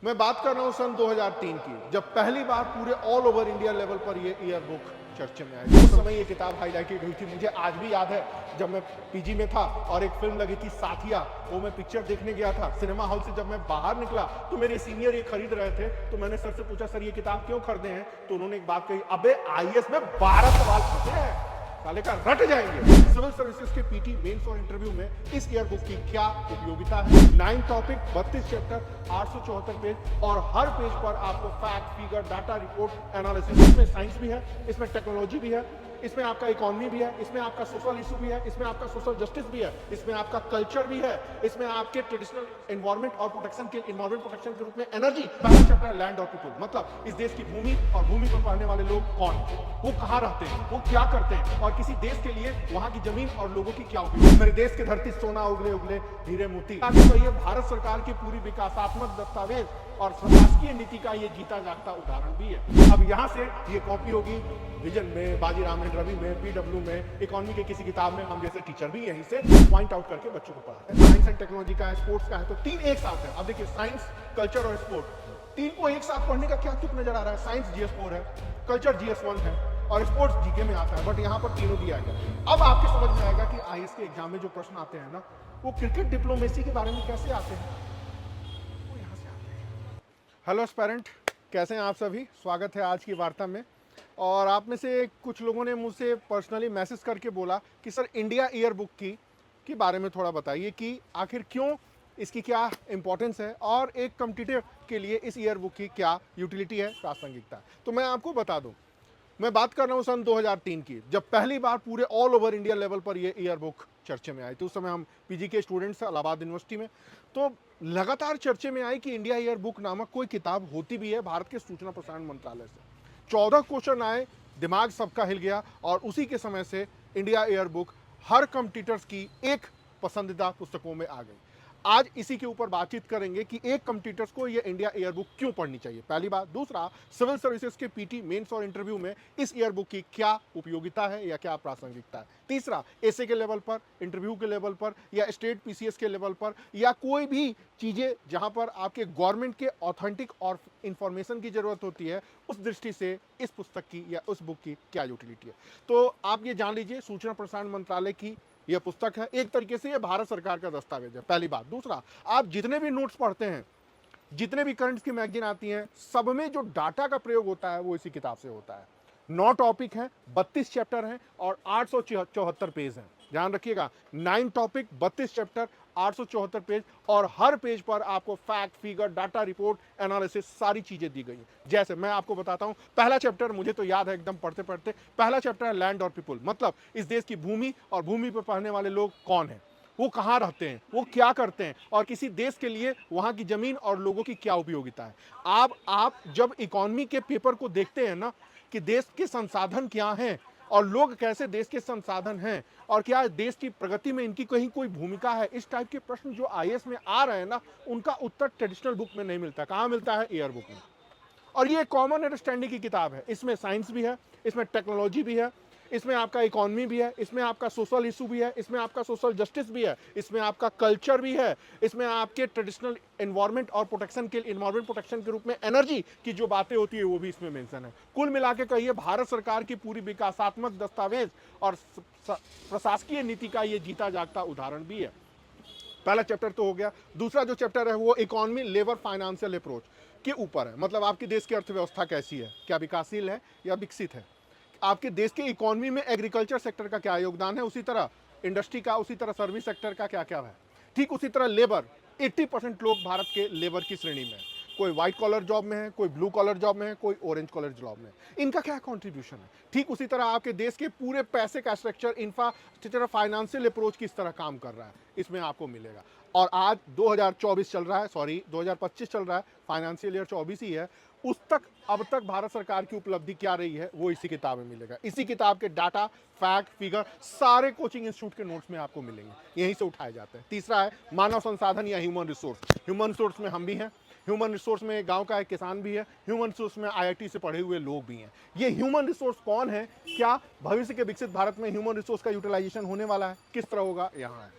मैं बात कर रहा हूं सन 2003 की, जब पहली बार पूरे ऑल ओवर इंडिया लेवल पर ये ईयर बुक चर्चे में आई। उस समय ये किताब हाईलाइटेड हुई थी। मुझे आज भी याद है, जब मैं पीजी में था और एक फिल्म लगी थी साथिया, वो मैं पिक्चर देखने गया था सिनेमा हॉल से। जब मैं बाहर निकला तो मेरे सीनियर ये खरीद रहे थे, तो मैंने सर से पूछा, सर ये किताब क्यों खरीदे हैं? तो उन्होंने एक बात कही, अबे आईएएस में 12 सवाल पूछे हैं, साले का रट जाएंगे। सिविल सर्विसेज के पीटी मेंस और इंटरव्यू में इस ईयर बुक की क्या उपयोगिता है? 9 टॉपिक, 32 चैप्टर, 874 पेज और हर पेज पर आपको fact, figure, data, report, analysis. इसमें साइंस भी है, इसमें टेक्नोलॉजी भी है, इसमें आपका इकोनॉमी भी है, इसमें आपका सोशल इशू भी है, इसमें आपका सोशल जस्टिस भी है, इसमें आपका कल्चर भी है, इसमें आपके ट्रेडिशनल एनवायरमेंट और प्रोटेक्शन के रूप में एनर्जी। पहला चैप्टर लैंड और पीपल, मतलब इस देश की भूमि और भूमि पर रहने वाले लोग कौन हैं, वो कहाँ रहते हैं, वो क्या करते हैं और किसी देश के लिए वहां की जमीन और लोगों की क्या उपयोग। मेरे देश की धरती सोना उगले उगले हीरे मोती। तो ये भारत सरकार की पूरी विकासात्मक दस्तावेज और प्रशासकीय नीति का ये जीता जागता उदाहरण भी है। अब यहाँ से ये कॉपी होगी विजन में, बाजीराव एंड रवि में, पीडब्ल्यू में, इकोनॉमी के किसी किताब में। हम जैसे टीचर भी यहीं से पॉइंट आउट करके बच्चों को पढ़ाते हैं। साइंस एंड टेक्नोलॉजी का है, स्पोर्ट्स का है, तो 3 एक साथ है। अब देखिए, साइंस, कल्चर और स्पोर्ट, 3 को एक साथ पढ़ने का क्या तुक नजर आ रहा है? साइंस GS4 है, कल्चर GS1 है और स्पोर्ट्स जीके में आता है, बट यहाँ पर तीनों दिया गया। अब आपके समझ में आएगा कि आईएएस के एग्जाम में जो प्रश्न आते हैं ना, वो क्रिकेट डिप्लोमेसी के बारे में कैसे आते हैं, वो यहाँ से आते हैं। हेलो एस्पायरेंट, कैसे हैं आप सभी? स्वागत है आज की वार्ता में। और आप में से कुछ लोगों ने मुझसे पर्सनली मैसेज करके बोला कि सर इंडिया ईयर बुक की बारे में थोड़ा बताइए कि आखिर क्यों, इसकी क्या इंपॉर्टेंस है और एक कॉम्पिटिटिव के लिए इस ईयर बुक की क्या यूटिलिटी है, प्रासंगिकता। तो मैं आपको बता दूं, मैं बात कर रहा हूं सन 2003 की, जब पहली बार पूरे ऑल ओवर इंडिया लेवल पर ये ईयर बुक चर्चे में आई थी। उस समय हम पीजी के स्टूडेंट्स थे इलाहाबाद यूनिवर्सिटी में। तो लगातार चर्चे में आई कि इंडिया ईयर बुक नामक कोई किताब होती भी है भारत के सूचना प्रसारण मंत्रालय से। 14 क्वेश्चन आए, दिमाग सबका हिल गया और उसी के समय से इंडिया ईयर बुक हर कॉम्पिटिटर्स की एक पसंदीदा पुस्तकों में आ गई। आज इसी के ऊपर बातचीत करेंगे कि एक कॉम्पिटिटर्स को ये इंडिया ईयर बुक क्यों पढ़नी चाहिए, पहली बात। दूसरा, सिविल सर्विसेज के पीटी मेंस और इंटरव्यू में इस ईयर बुक की क्या उपयोगिता है या क्या प्रासंगिकता है। तीसरा, एसए के लेवल पर, इंटरव्यू के लेवल पर या स्टेट पीसीएस के लेवल पर या कोई भी चीज़ें जहां पर आपके गवर्नमेंट के ऑथेंटिक और इंफॉर्मेशन की जरूरत होती है, उस दृष्टि से इस पुस्तक की या उस बुक की क्या यूटिलिटी है। तो आप ये जान लीजिए, सूचना प्रसारण मंत्रालय की यह पुस्तक है, एक तरीके से ये भारत सरकार का दस्तावेज है, पहली बात। दूसरा, आप जितने भी नोट्स पढ़ते हैं, जितने भी करंट्स की मैगजीन आती हैं, सब में जो डाटा का प्रयोग होता है वो इसी किताब से होता है। 9 टॉपिक हैं, 32 चैप्टर हैं और 874 पेज हैं। ध्यान रखिएगा, 9 टॉपिक, 32 चैप्टर, 874 पेज और हर पेज पर आपको fact, figure, data, report, analysis, सारी चीजें दी गई हैं। जैसे मैं आपको बताता हूं, पहला चैप्टर मुझे तो याद है एकदम पढ़ते पढ़ते, पहला चैप्टर है लैंड और पीपल, मतलब इस देश की भूमि और भूमि पर रहने वाले लोग कौन हैं, वो कहाँ रहते हैं, वो क्या करते हैं और किसी देश के लिए वहां की जमीन और लोगों की क्या उपयोगिता है। आप जब इकोनॉमी के पेपर को देखते हैं ना, कि देश के संसाधन क्या हैं और लोग कैसे देश के संसाधन हैं और क्या देश की प्रगति में इनकी कहीं कोई भूमिका है, इस टाइप के प्रश्न जो आईएएस में आ रहे हैं ना, उनका उत्तर ट्रेडिशनल बुक में नहीं मिलता। कहाँ मिलता है? ईयर बुक में। और ये कॉमन अंडरस्टैंडिंग की किताब है। इसमें साइंस भी है, इसमें टेक्नोलॉजी भी है, इसमें आपका इकोनॉमी भी है, इसमें आपका सोशल इशू भी है, इसमें आपका सोशल जस्टिस भी है, इसमें आपका कल्चर भी है, इसमें आपके ट्रेडिशनल एनवायरमेंट और प्रोटेक्शन के रूप में एनर्जी की जो बातें होती है वो भी इसमें मेंशन है। कुल मिला के कहिए, भारत सरकार की पूरी विकासात्मक दस्तावेज और प्रशासकीय नीति का ये जीता जागता उदाहरण भी है। पहला चैप्टर तो हो गया। दूसरा जो चैप्टर है वो इकोनॉमी, लेबर, फाइनेंशियल अप्रोच के ऊपर है, मतलब आपकी देश की अर्थव्यवस्था कैसी है, क्या विकासशील है या विकसित है, आपके देश के इकोनॉमी में एग्रीकल्चर सेक्टर का क्या योगदान है, उसी तरह इंडस्ट्री का, उसी तरह सर्विस सेक्टर का क्या क्या है। ठीक उसी तरह लेबर, 80% लोग भारत के लेबर की श्रेणी में है। कोई व्हाइट कॉलर जॉब में है, कोई ब्लू कॉलर जॉब में है, कोई ऑरेंज कॉलर जॉब में है, इनका क्या कंट्रीब्यूशन है। ठीक उसी तरह आपके देश के पूरे पैसे का स्ट्रक्चर, इंफ्रास्ट्रक्चर, फाइनेंशियल अप्रोच किस तरह काम कर रहा है, इसमें आपको मिलेगा। और आज 2024 चल रहा है, सॉरी 2025 चल रहा है, फाइनेंशियल ईयर 24 ही है, उस तक अब तक भारत सरकार की उपलब्धि क्या रही है वो इसी किताब में मिलेगा। इसी किताब के डाटा, फैक्ट, फिगर सारे कोचिंग इंस्टीट्यूट के नोट्स में आपको मिलेंगे, यहीं से उठाए जाते हैं। तीसरा है मानव संसाधन या ह्यूमन रिसोर्स। ह्यूमन रिसोर्स में हम भी हैं, ह्यूमन रिसोर्स में गांव का एक किसान भी है, ह्यूमन रिसोर्स में आईआईटी से पढ़े हुए लोग भी हैं। ये ह्यूमन रिसोर्स कौन है, क्या भविष्य के विकसित भारत में ह्यूमन रिसोर्स का यूटिलाइजेशन होने वाला है, किस तरह होगा, यहाँ है।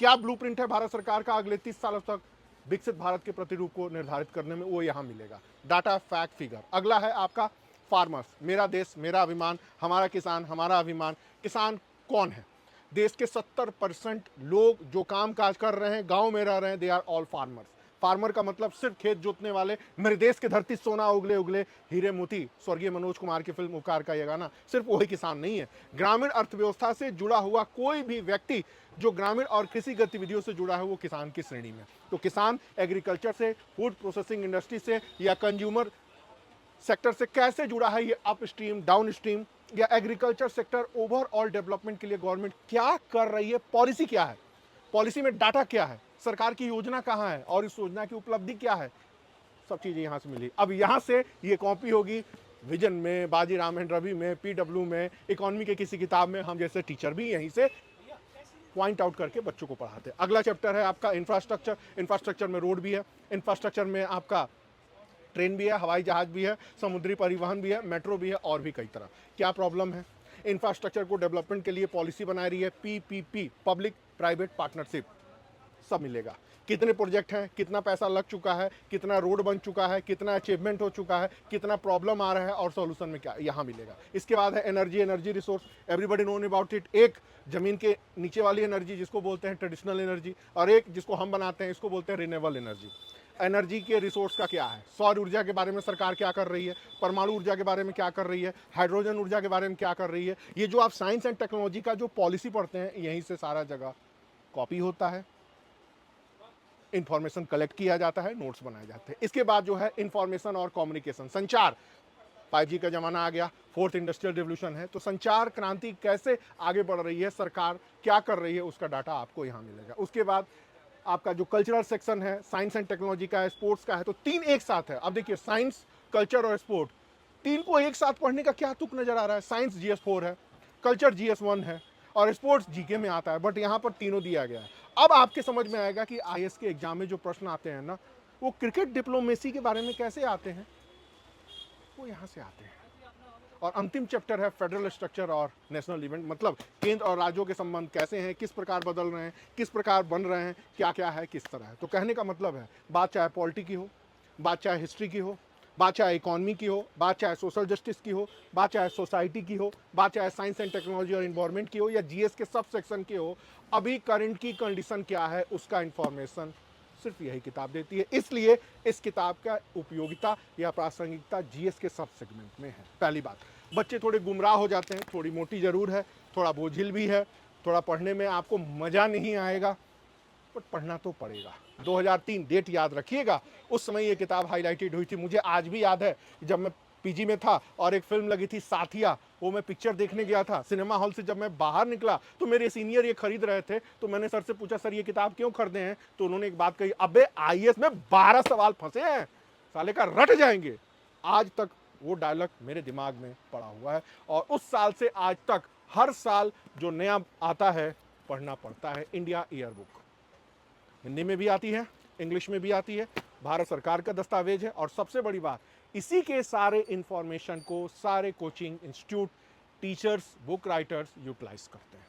क्या ब्लूप्रिंट है भारत सरकार का अगले 30 सालों तक, विकसित भारत के प्रतिरूप को निर्धारित करने में, वो यहाँ मिलेगा। Data, fact, figure. अगला है आपका फार्मर्स, मेरा देश मेरा अभिमान, हमारा किसान हमारा अभिमान। किसान कौन है? देश के 70% लोग जो काम काज कर रहे हैं, गांव में रह रहे हैं, they are all farmers. Farmer का मतलब सिर्फ खेत जोतने वाले, मेरे देश की धरती सोना उगले उगले हीरे मोती, स्वर्गीय मनोज कुमार की फिल्म उपकार का ये गाना, सिर्फ वही किसान नहीं है। ग्रामीण अर्थव्यवस्था से जुड़ा हुआ कोई भी व्यक्ति जो ग्रामीण और कृषि गतिविधियों से जुड़ा है, वो किसान की श्रेणी में। तो किसान एग्रीकल्चर से, फूड प्रोसेसिंग इंडस्ट्री से या कंज्यूमर सेक्टर से कैसे जुड़ा है, ये अप स्ट्रीम, डाउन स्ट्रीम, या एग्रीकल्चर सेक्टर ओवरऑल डेवलपमेंट के लिए गवर्नमेंट क्या कर रही है, पॉलिसी क्या है, पॉलिसी में डाटा क्या है, सरकार की योजना कहाँ है और इस योजना की उपलब्धि क्या है, सब चीजें यहाँ से मिली। अब यहाँ से ये कॉपी होगी विजन में, बाजीराव एंड रवि में, पीडब्ल्यू में, इकोनॉमी के किसी किताब में। हम जैसे टीचर भी यहीं से पॉइंट आउट करके बच्चों को पढ़ाते हैं। अगला चैप्टर है आपका इंफ्रास्ट्रक्चर। इंफ्रास्ट्रक्चर में रोड भी है, इंफ्रास्ट्रक्चर में आपका ट्रेन भी है, हवाई जहाज भी है, समुद्री परिवहन भी है, मेट्रो भी है और भी कई तरह। क्या प्रॉब्लम है? इंफ्रास्ट्रक्चर को डेवलपमेंट के लिए पॉलिसी बना रही है पीपीपी, पब्लिक प्राइवेट पार्टनरशिप, सब मिलेगा। कितने प्रोजेक्ट हैं, कितना पैसा लग चुका है, कितना रोड बन चुका है, कितना अचीवमेंट हो चुका है, कितना प्रॉब्लम आ रहा है और सॉल्यूशन में क्या, यहाँ मिलेगा। इसके बाद है energy resource, everybody known about it. एक जमीन के नीचे वाली एनर्जी जिसको बोलते हैं ट्रेडिशनल एनर्जी, और एक जिसको हम बनाते हैं इसको बोलते हैं रिन्यूएबल एनर्जी। एनर्जी के रिसोर्स का क्या है? सौर ऊर्जा के बारे में सरकार क्या कर रही है, परमाणु ऊर्जा के बारे में क्या कर रही है, हाइड्रोजन ऊर्जा के बारे में क्या कर रही है। ये जो आप साइंस एंड टेक्नोलॉजी का जो पॉलिसी पढ़ते हैं, यहीं से सारा जगह कॉपी होता है, इंफॉर्मेशन कलेक्ट किया जाता है, नोट्स बनाए जाते हैं। इसके बाद जो है इंफॉर्मेशन और कम्युनिकेशन, संचार। 5G का जमाना आ गया, फोर्थ इंडस्ट्रियल रिवोल्यूशन है, तो संचार क्रांति कैसे आगे बढ़ रही है, सरकार क्या कर रही है, उसका डाटा आपको यहाँ मिलेगा। उसके बाद आपका जो कल्चरल सेक्शन है, साइंस एंड टेक्नोलॉजी का है, स्पोर्ट्स का है, तो तीन एक साथ है। अब देखिए साइंस, कल्चर और स्पोर्ट, तीन को एक साथ पढ़ने का क्या तुक नजर आ रहा है? साइंस GS4 है, कल्चर GS1 है और स्पोर्ट्स GK में आता है, बट यहाँ पर तीनों दिया गया है। अब आपके समझ में आएगा कि IAS के एग्जाम में जो प्रश्न आते हैं ना, वो क्रिकेट डिप्लोमेसी के बारे में कैसे आते हैं, वो यहाँ से आते हैं। और अंतिम चैप्टर है फेडरल स्ट्रक्चर और नेशनल इवेंट, मतलब केंद्र और राज्यों के संबंध कैसे हैं, किस प्रकार बदल रहे हैं, किस प्रकार बन रहे हैं, क्या क्या है, किस तरह है। तो कहने का मतलब है, बात चाहे पॉलिटी की हो, बात चाहे हिस्ट्री की हो, बात चाहे इकोनॉमी की हो, बात चाहे सोशल जस्टिस की हो, बात चाहे सोसाइटी की हो, बात चाहे साइंस एंड टेक्नोलॉजी और इन्वायरमेंट की हो, या GS के सब सेक्शन की हो, अभी करंट की कंडीशन क्या है उसका इंफॉर्मेशन सिर्फ यही किताब देती है। इसलिए इस किताब का उपयोगिता या प्रासंगिकता GS के सब सेगमेंट में है। पहली बात, बच्चे थोड़े गुमराह हो जाते हैं, थोड़ी मोटी जरूर है, थोड़ा बोझिल भी है, थोड़ा पढ़ने में आपको मज़ा नहीं आएगा, बट पढ़ना तो पड़ेगा। 2003 डेट याद रखिएगा, उस समय ये किताब हाईलाइटेड हुई थी। मुझे आज भी याद है जब मैं PG में था और एक फिल्म लगी थी साथिया, वो मैं पिक्चर देखने गया था सिनेमा हॉल से। जब मैं बाहर निकला तो मेरे सीनियर ये खरीद रहे थे, तो मैंने सर से पूछा, सर ये किताब क्यों खरीदे हैं? तो उन्होंने एक बात कही, अबे IAS में 12 सवाल फंसे हैं, साले का रट जाएंगे। आज तक वो डायलॉग मेरे दिमाग में पड़ा हुआ है, और उस साल से आज तक हर साल जो नया आता है पढ़ना पड़ता है। इंडिया ईयर बुक हिंदी में भी आती है, इंग्लिश में भी आती है, भारत सरकार का दस्तावेज है। और सबसे बड़ी बात, इसी के सारे इंफॉर्मेशन को सारे coaching institute, teachers, book writers utilize करते हैं।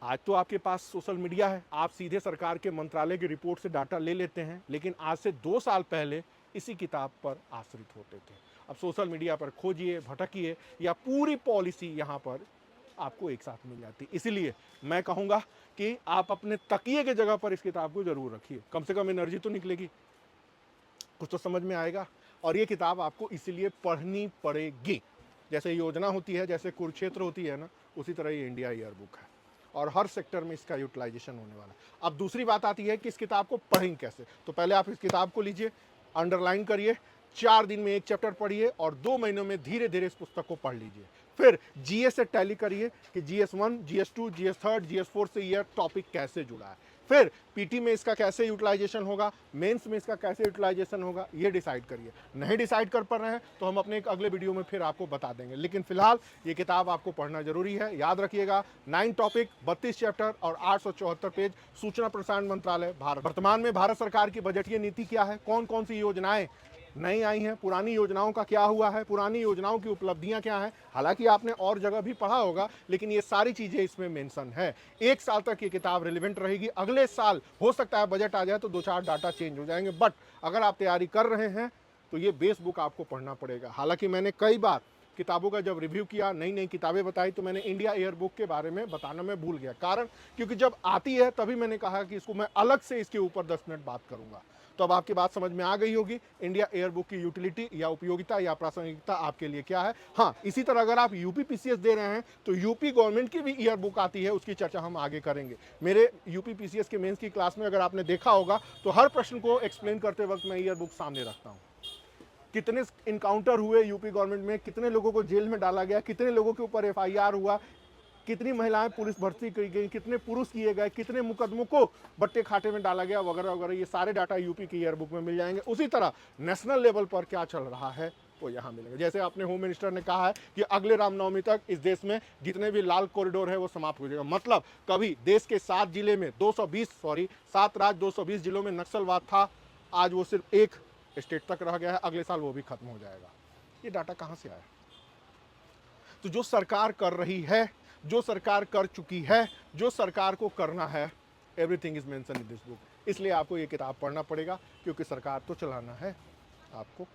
आज तो आपके पास सोशल मीडिया है, आप सीधे सरकार के मंत्रालय की रिपोर्ट से डाटा ले लेते हैं, लेकिन आज से 2 साल पहले इसी किताब पर आश्रित होते थे। अब सोशल मीडिया पर खोजिए, भटकिए, या पूरी पॉलिसी यहाँ पर आपको एक साथ मिल जाती। इसीलिए मैं कहूँगा कि आप अपने तकिए के जगह पर इस किताब को जरूर रखिए, कम से कम एनर्जी तो निकलेगी, कुछ तो समझ में आएगा। और ये किताब आपको इसीलिए पढ़नी पड़ेगी। जैसे योजना होती है, जैसे कुरुक्षेत्र होती है ना, उसी तरह ये इंडिया ईयर बुक है, और हर सेक्टर में इसका यूटिलाइजेशन होने वाला है। अब दूसरी बात आती है कि इस किताब को पढ़ें कैसे। तो पहले आप इस किताब को लीजिए, अंडरलाइन करिए, 4 दिन में एक चैप्टर पढ़िए और 2 महीनों में धीरे धीरे इस पुस्तक को पढ़ लीजिए। फिर GS से टैली करिए कि GS1, GS2, GS3, GS4 से यह टॉपिक कैसे जुड़ा है। फिर PT में इसका कैसे यूटिलाइजेशन होगा, मेंस में इसका कैसे यूटिलाइजेशन होगा, ये डिसाइड करिए। नहीं डिसाइड कर पा रहे हैं तो हम अपने एक अगले वीडियो में फिर आपको बता देंगे, लेकिन फिलहाल ये किताब आपको पढ़ना जरूरी है। याद रखिएगा, 9 टॉपिक, 32 चैप्टर और 874 पेज, सूचना प्रसारण मंत्रालय भारत। वर्तमान में भारत सरकार की बजटीय नीति क्या है, कौन कौन सी योजनाएं नई आई हैं, पुरानी योजनाओं का क्या हुआ है, पुरानी योजनाओं की उपलब्धियां क्या हैं। हालांकि आपने और जगह भी पढ़ा होगा, लेकिन ये सारी चीज़ें इसमें मेंशन है। एक साल तक ये किताब रिलेवेंट रहेगी। अगले साल हो सकता है बजट आ जाए तो 2-4 डाटा चेंज हो जाएंगे, बट अगर आप तैयारी कर रहे हैं तो ये बेस बुक आपको पढ़ना पड़ेगा। हालांकि मैंने कई बार किताबों का जब रिव्यू किया, नई नई किताबें बताई, तो मैंने इंडिया एयर बुक के बारे में बताना मैं भूल गया। कारण क्योंकि जब आती है तभी मैंने कहा कि इसको मैं अलग से इसके ऊपर 10 मिनट बात करूंगा। तो अब आपकी बात समझ में आ गई होगी इंडिया एयर बुक की यूटिलिटी या उपयोगिता या प्रासंगिकता आपके लिए क्या है। हाँ, इसी तरह अगर आप यूपी पीसीएस दे रहे हैं तो यूपी गवर्नमेंट की भी ईयर बुक आती है, उसकी चर्चा हम आगे करेंगे। मेरे यूपी पीसीएस के मेंस की क्लास में अगर आपने देखा होगा तो हर प्रश्न को एक्सप्लेन करते वक्त मैं ईयर बुक सामने रखता हूँ। कितने इनकाउंटर हुए यूपी गवर्नमेंट में, कितने लोगों को जेल में डाला गया, कितने लोगों के ऊपर एफआईआर हुआ, कितनी महिलाएं पुलिस भर्ती की गई, कितने पुरुष किए गए, कितने मुकदमों को बट्टे खाटे में डाला गया, वगैरह वगैरह। ये सारे डाटा यूपी की ईयर बुक में मिल जाएंगे। उसी तरह नेशनल लेवल पर क्या चल रहा है वो यहाँ मिलेगा। जैसे अपने होम मिनिस्टर ने कहा है कि अगले रामनवमी तक इस देश में जितने भी लाल कॉरिडोर है वो समाप्त हो जाएगा। मतलब कभी देश के 7 जिले में 7 राज्य 220 जिलों में नक्सलवाद था, आज वो सिर्फ एक स्टेट तक रह गया है, अगले साल वो भी खत्म हो जाएगा। ये डाटा कहाँ से आया? तो जो सरकार कर रही है, जो सरकार कर चुकी है, जो सरकार को करना है, everything is mention in this book. इसलिए आपको ये किताब पढ़ना पड़ेगा, क्योंकि सरकार तो चलाना है आपको।